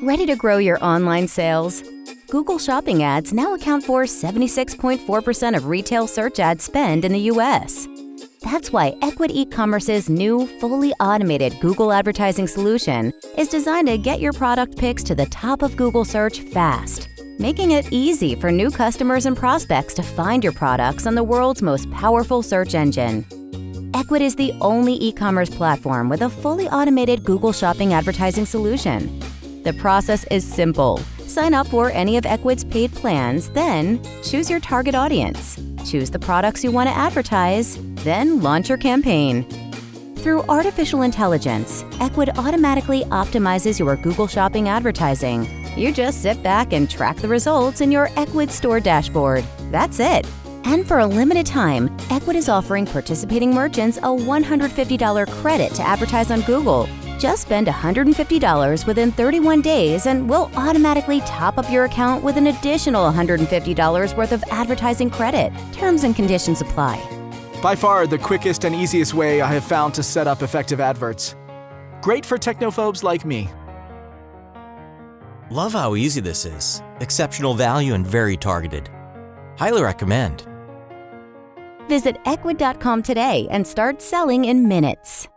Ready to grow your online sales? Google Shopping ads now account for 76.4% of retail search ad spend in the U.S. That's why Ecwid e-commerce's new, fully automated Google advertising solution is designed to get your product picks to the top of Google search fast, making it easy for new customers and prospects to find your products on the world's most powerful search engine. Ecwid is the only e-commerce platform with a fully automated Google Shopping advertising solution. The process is simple. Sign up for any of Ecwid's paid plans, then choose your target audience. Choose the products you want to advertise, then launch your campaign. Through artificial intelligence, Ecwid automatically optimizes your Google Shopping advertising. You just sit back and track the results in your Ecwid store dashboard. That's it. And for a limited time, Ecwid is offering participating merchants a $150 credit to advertise on Google. Just spend $150 within 31 days and we'll automatically top up your account with an additional $150 worth of advertising credit. Terms and conditions apply. By far the quickest and easiest way I have found to set up effective adverts. Great for technophobes like me. Love how easy this is. Exceptional value and very targeted. Highly recommend. Visit Ecwid.com today and start selling in minutes.